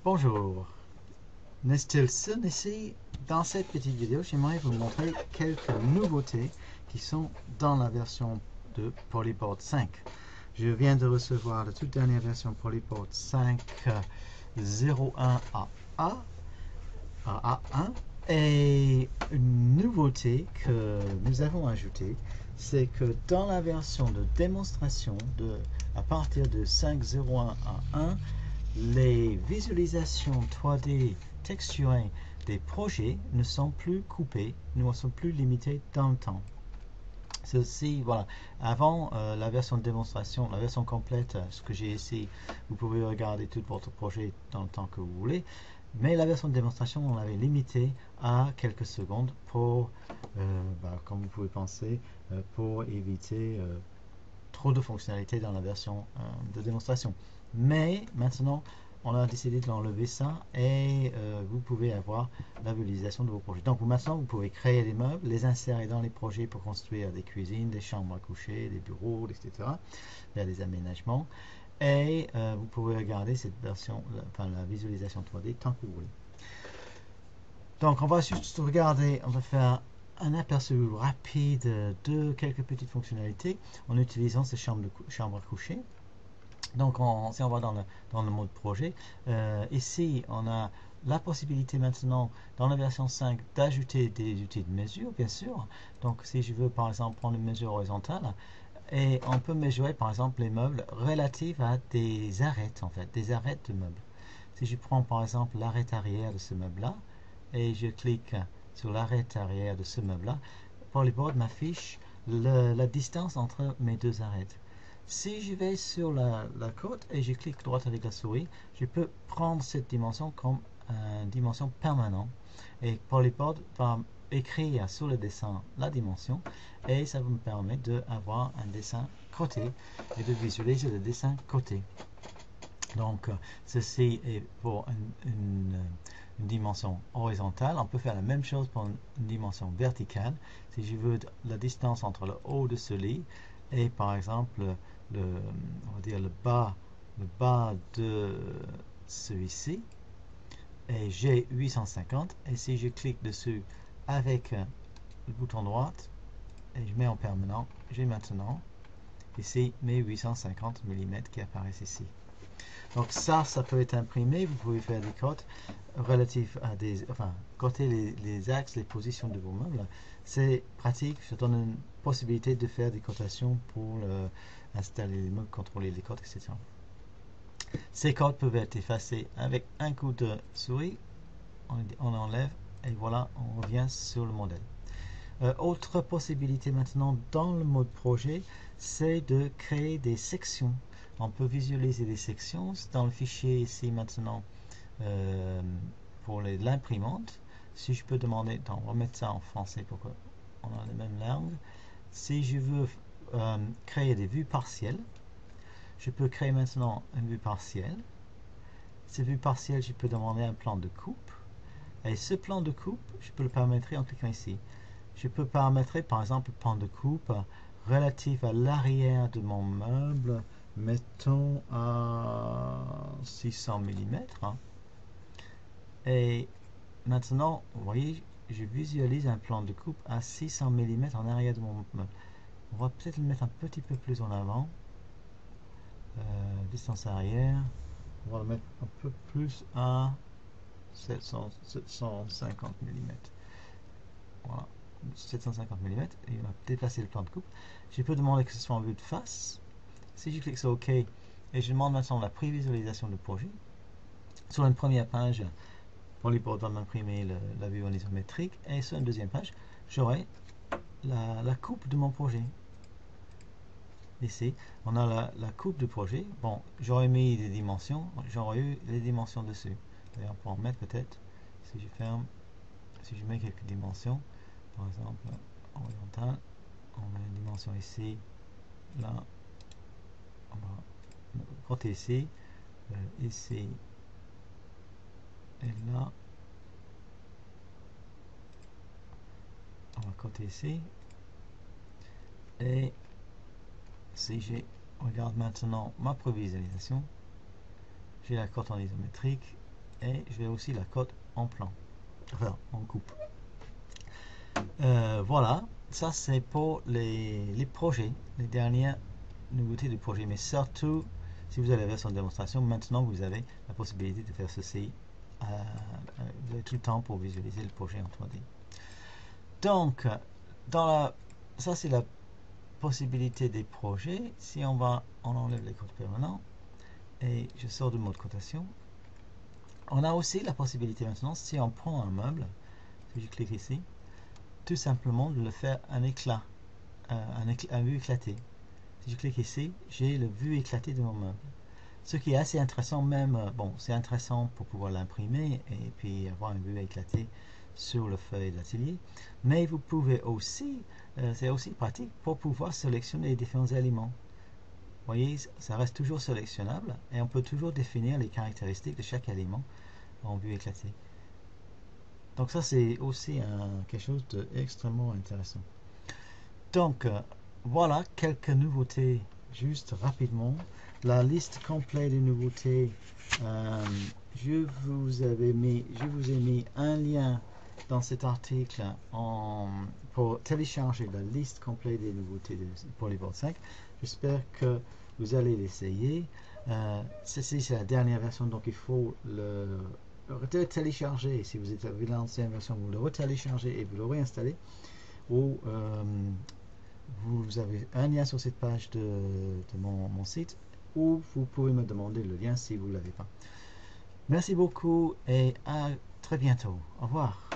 Bonjour, Nestilson ici. Dans cette petite vidéo, j'aimerais vous montrer quelques nouveautés qui sont dans la version de Polyboard 5. Je viens de recevoir la toute dernière version Polyboard 5.01AA et une nouveauté que nous avons ajoutée, c'est que dans la version de démonstration à partir de 5.01A1, les visualisations 3D texturées des projets ne sont plus coupées, ne sont plus limitées dans le temps. Ceci, voilà. Avant la version de démonstration, la version complète, ce que j'ai ici, vous pouvez regarder tout votre projet dans le temps que vous voulez. Mais la version de démonstration, on l'avait limitée à quelques secondes pour, comme vous pouvez penser, pour éviter trop de fonctionnalités dans la version de démonstration. Mais maintenant, on a décidé de l'enlever ça et vous pouvez avoir la visualisation de vos projets. Donc maintenant, vous pouvez créer des meubles, les insérer dans les projets pour construire des cuisines, des chambres à coucher, des bureaux, etc. Faire des aménagements. Et vous pouvez regarder cette version, la visualisation 3D tant que vous voulez. Donc on va juste regarder, on va faire un aperçu rapide de quelques petites fonctionnalités en utilisant ces chambres à coucher. Donc si on va dans le mode projet, ici on a la possibilité maintenant dans la version 5 d'ajouter des outils de mesure, bien sûr. Donc si je veux par exemple prendre une mesure horizontale, et on peut mesurer par exemple les meubles relatifs à des arêtes, en fait, des arêtes de meubles. Si je prends par exemple l'arête arrière de ce meuble-là, et je clique sur l'arête arrière de ce meuble-là, Polyboard m'affiche la distance entre mes deux arêtes. Si je vais sur la côte et je clique droite avec la souris, je peux prendre cette dimension comme une dimension permanente. Et Polyboard va écrire sur le dessin la dimension et ça me permet d'avoir un dessin côté et de visualiser le dessin côté. Donc ceci est pour une dimension horizontale. On peut faire la même chose pour une dimension verticale. Si je veux la distance entre le haut de ce lit et par exemple on va dire le bas de celui-ci, et j'ai 850, et si je clique dessus avec le bouton droit et je mets en permanent, j'ai maintenant ici mes 850 mm qui apparaissent ici. Donc ça peut être imprimé, vous pouvez faire des cotes relatives à coter les axes, les positions de vos meubles. C'est pratique, ça donne une possibilité de faire des cotations pour installer les meubles, contrôler les cotes, etc. Ces cotes peuvent être effacées avec un coup de souris, on enlève et voilà, on revient sur le modèle. Autre possibilité maintenant dans le mode projet, c'est de créer des sections. On peut visualiser des sections dans le fichier ici maintenant pour l'imprimante. Si je peux demander, on va mettre ça en français pour qu'on ait la même langue. Si je veux créer des vues partielles, je peux créer maintenant une vue partielle. Cette vue partielle, je peux demander un plan de coupe. Et ce plan de coupe, je peux le paramétrer en cliquant ici. Je peux paramétrer par exemple le plan de coupe relatif à l'arrière de mon meuble, mettons à 600 mm. Et maintenant, vous voyez, je visualise un plan de coupe à 600 mm en arrière de mon meuble. On va peut-être le mettre un petit peu plus en avant. Distance arrière, on va le mettre un peu plus à 750 mm. Voilà. 750 mm et on va déplacer le plan de coupe. Je peux demander que ce soit en vue de face. Si je clique sur OK et je demande maintenant la prévisualisation du projet, sur une première page, Polyboard va m'imprimer la vue en isométrique et sur une deuxième page, j'aurai la coupe de mon projet. Ici, on a la coupe du projet. Bon, j'aurais mis des dimensions, j'aurais eu les dimensions dessus. D'ailleurs, on peut en mettre peut-être. Si je ferme, si je mets quelques dimensions, par exemple horizontale, on met une dimension ici, là, on va côté ici, ici et là, on va côté ici, et si je regarde maintenant ma prévisualisation, j'ai la cote en isométrique et je vais aussi la coder en plan, enfin en coupe. Voilà, ça c'est pour les projets, les dernières nouveautés du projet. Mais surtout, si vous avez la version de démonstration, maintenant vous avez la possibilité de faire ceci. Vous avez tout le temps pour visualiser le projet en 3D. Donc, ça c'est la possibilité des projets. Si on enlève les codes permanents et je sors du mode cotation, on a aussi la possibilité maintenant, si on prend un meuble, si je clique ici, tout simplement de le faire un éclat, un vue éclaté. Si je clique ici, j'ai le vue éclaté de mon meuble. Ce qui est assez intéressant même, bon, c'est intéressant pour pouvoir l'imprimer et puis avoir une vue éclatée sur le feuille d'atelier, mais vous pouvez aussi, c'est aussi pratique pour pouvoir sélectionner les différents éléments. Vous voyez, ça reste toujours sélectionnable et on peut toujours définir les caractéristiques de chaque élément en vue éclatée. Donc ça c'est aussi quelque chose d'extrêmement intéressant. Donc voilà quelques nouveautés juste rapidement. La liste complète des nouveautés, je vous ai mis un lien dans cet article pour télécharger la liste complète des nouveautés pour les boards 5. J'espère que vous allez l'essayer. Ceci c'est la dernière version, donc il faut le télécharger. Si vous avez l'ancienne version, vous le retéléchargez et vous le réinstallez. Ou vous avez un lien sur cette page de mon site, ou vous pouvez me demander le lien si vous ne l'avez pas. Merci beaucoup et à très bientôt. Au revoir.